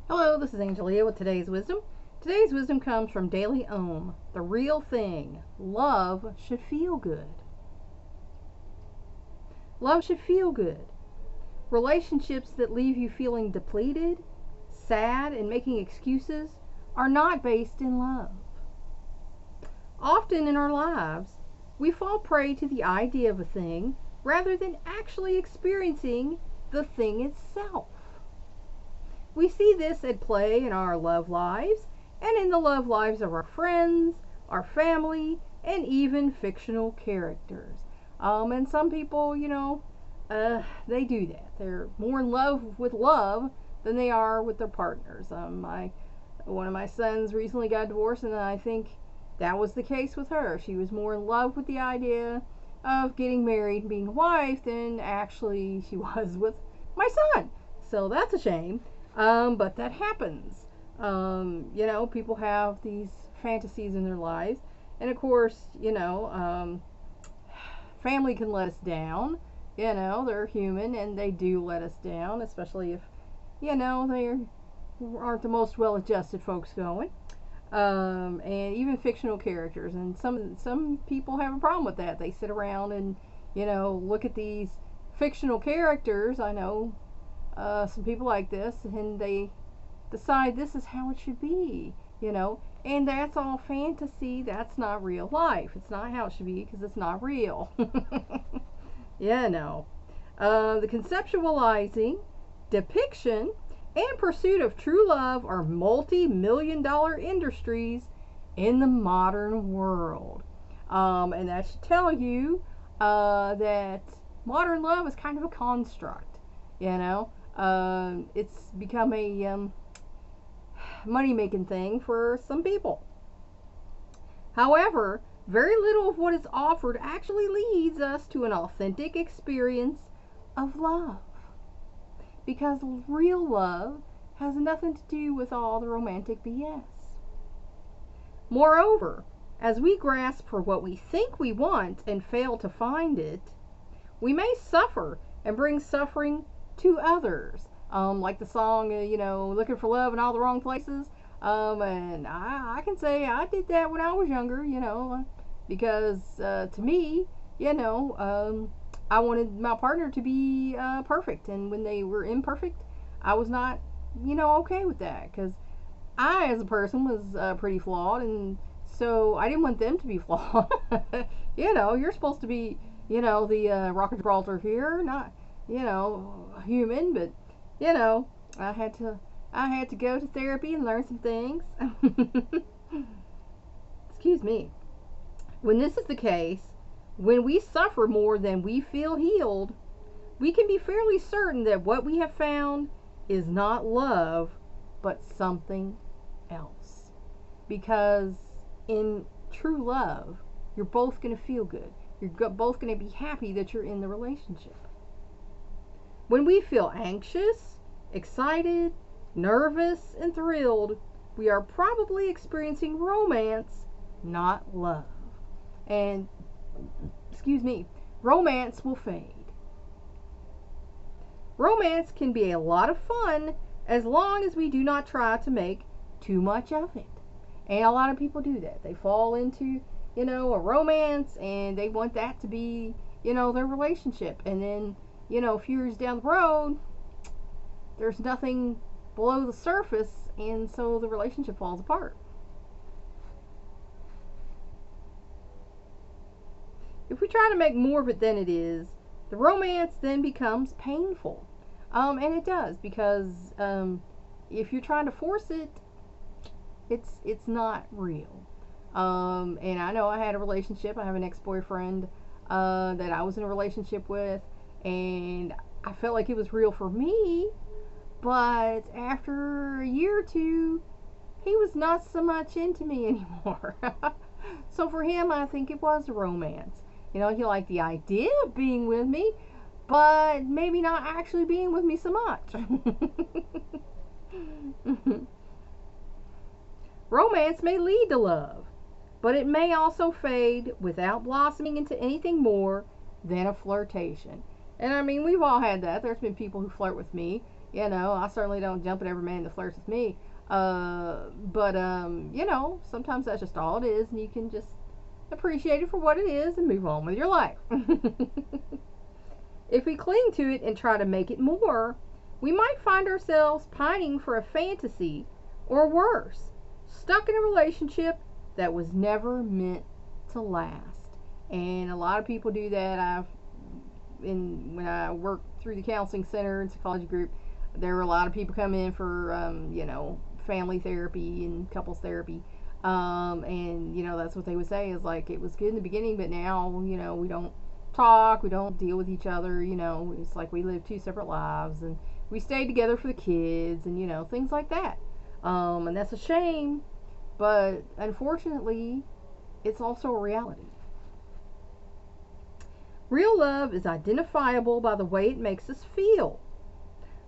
Hello, this is Angelia with today's wisdom. Today's wisdom comes from Daily Ohm. The real thing. Love should feel good. Love should feel good. Relationships that leave you feeling depleted, sad, and making excuses are not based in love. Often in our lives, we fall prey to the idea of a thing rather than actually experiencing the thing itself. We see this at play in our love lives and in the love lives of our friends, our family, and even fictional characters. And some people, they do that. They're more in love with love than they are with their partners. One of my sons recently got divorced, and I think that was the case with her. She was more in love with the idea of getting married and being a wife than actually she was with my son. So that's a shame. But that happens. People have these fantasies in their lives. And of course, family can let us down. They're human and they do let us down, especially if, they aren't the most well adjusted folks going. And even fictional characters. And some people have a problem with that. They sit around and, look at these fictional characters. I know some people like this, and they decide this is how it should be, and that's all fantasy. That's not real life. It's not how it should be because it's not real. The conceptualizing, depiction, and pursuit of true love are multi-million-dollar industries in the modern world, and that should tell you that modern love is kind of a construct. It's become a money-making thing for some people. However, very little of what is offered actually leads us to an authentic experience of love. Because real love has nothing to do with all the romantic BS. Moreover, as we grasp for what we think we want and fail to find it, we may suffer and bring suffering to others. Like the song, looking for love in all the wrong places. And I can say I did that when I was younger, because to me, I wanted my partner to be perfect. And when they were imperfect, I was not, okay with that. Because I, as a person, was pretty flawed. And so I didn't want them to be flawed. You're supposed to be, the Rock of Gibraltar here, not human, but I had to go to therapy and learn some things. Excuse me. When this is the case, when we suffer more than we feel healed, we can be fairly certain that what we have found is not love, but something else. Because in true love, you're both going to feel good. You're both going to be happy that you're in the relationship. When we feel anxious, excited, nervous, and thrilled, we are probably experiencing romance, not love. And, romance will fade. Romance can be a lot of fun as long as we do not try to make too much of it. And a lot of people do that. They fall into, a romance and they want that to be, their relationship. And then, a few years down the road, there's nothing below the surface, and so the relationship falls apart. If we try to make more of it than it is, the romance then becomes painful. And it does, because if you're trying to force it, it's not real. And I know I had a relationship. I have an ex-boyfriend that I was in a relationship with, and I felt like it was real for me, but after a year or two, he was not so much into me anymore. So for him, I think it was a romance. He liked the idea of being with me, but maybe not actually being with me so much. Romance may lead to love, but it may also fade without blossoming into anything more than a flirtation. And I mean, we've all had that. There's been people who flirt with me, You know, I certainly don't jump at every man that flirts with me. But you know, sometimes that's just all it is, and you can just appreciate it for what it is and move on with your life. If we cling to it and try to make it more, we might find ourselves pining for a fantasy, or worse, stuck in a relationship that was never meant to last. And a lot of people do that. When I worked through the counseling center and psychology group, there were a lot of people come in for you know, family therapy and couples therapy. And you know, that's what they would say is like, it was good in the beginning, but now, you know, we don't talk, we don't deal with each other, you know, it's like we live two separate lives, and we stayed together for the kids, and you know, things like that. And that's a shame, but unfortunately, it's also a reality. Real love is identifiable by the way it makes us feel.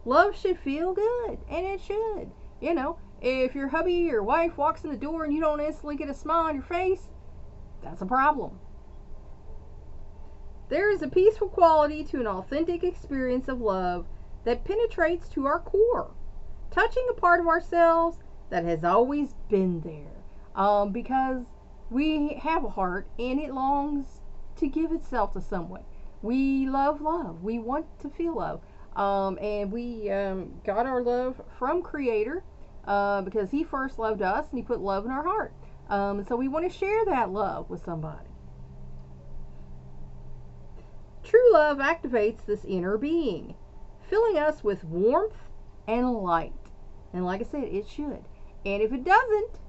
Love should feel good, and it should. You know, if your hubby or wife walks in the door and you don't instantly get a smile on your face, that's a problem. There is a peaceful quality to an authentic experience of love that penetrates to our core, touching a part of ourselves that has always been there. Because we have a heart and it longs to give itself to someone. We love love. We want to feel love. And we got our love from Creator because He first loved us and He put love in our heart. And so we want to share that love with somebody. True love activates this inner being, filling us with warmth and light. And like I said, it should. And if it doesn't,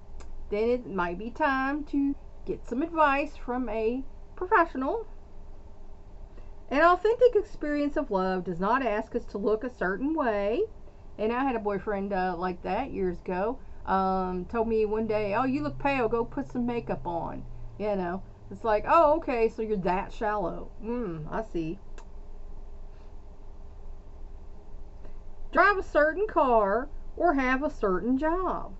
then it might be time to get some advice from a professional. An authentic experience of love does not ask us to look a certain way. And I had a boyfriend like that years ago. Told me one day, "Oh, you look pale. Go put some makeup on." You know, it's like, oh, okay, so you're that shallow. I see. Drive a certain car or have a certain job.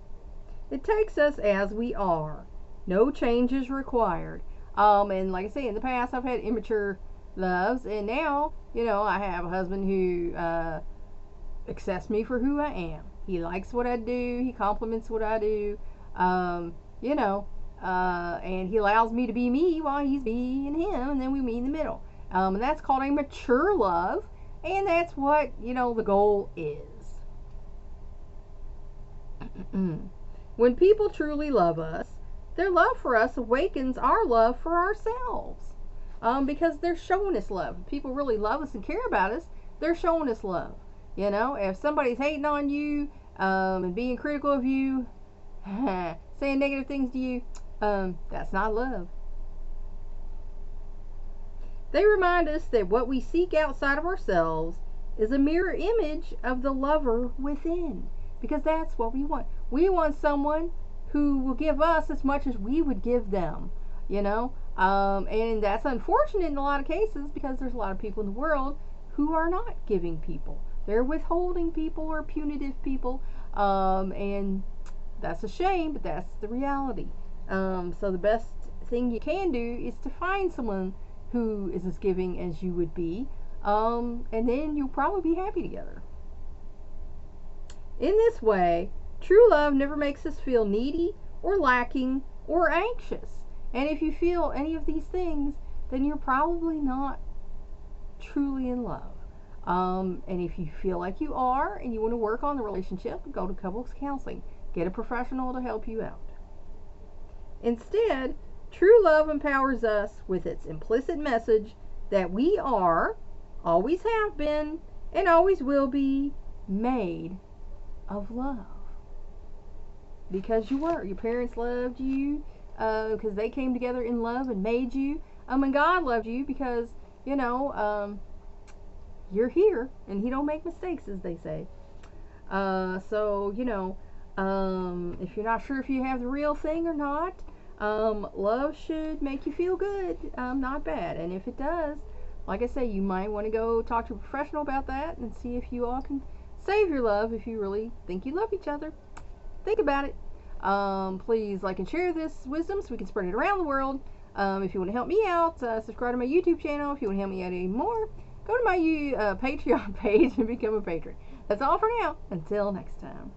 It takes us as we are. No changes required. And like I say, in the past I've had immature loves, and now, you know, I have a husband who accepts me for who I am. He likes what I do. He compliments what I do. You know, and he allows me to be me while he's being him, and then we meet in the middle. And that's called a mature love, and that's what, you know, the goal is. When people truly love us, their love for us awakens our love for ourselves. Because they're showing us love. If people really love us and care about us, they're showing us love. You know, if somebody's hating on you and being critical of you, saying negative things to you, that's not love. They remind us that what we seek outside of ourselves is a mirror image of the lover within. Because that's what we want. We want someone who will give us as much as we would give them. You know, and that's unfortunate in a lot of cases, because there's a lot of people in the world who are not giving people. They're withholding people or punitive people, and that's a shame, but that's the reality. So the best thing you can do is to find someone who is as giving as you would be, and then you'll probably be happy together. In this way, true love never makes us feel needy or lacking or anxious. And if you feel any of these things, then you're probably not truly in love. And if you feel like you are and you want to work on the relationship, go to couples counseling. Get a professional to help you out. Instead, true love empowers us with its implicit message that we are, always have been, and always will be made of love. Because you were. Your parents loved you because they came together in love and made you. And God loved you because, you know, you're here and He don't make mistakes, as they say. So, you know, if you're not sure if you have the real thing or not, love should make you feel good, not bad. And if it does, like I say, you might want to go talk to a professional about that and see if you all can save your love if you really think you love each other. Think about it. Please like and share this wisdom so we can spread it around the world. If you want to help me out, subscribe to my YouTube channel. If you want to help me out any more, go to my Patreon page and become a patron. That's all for now. Until next time.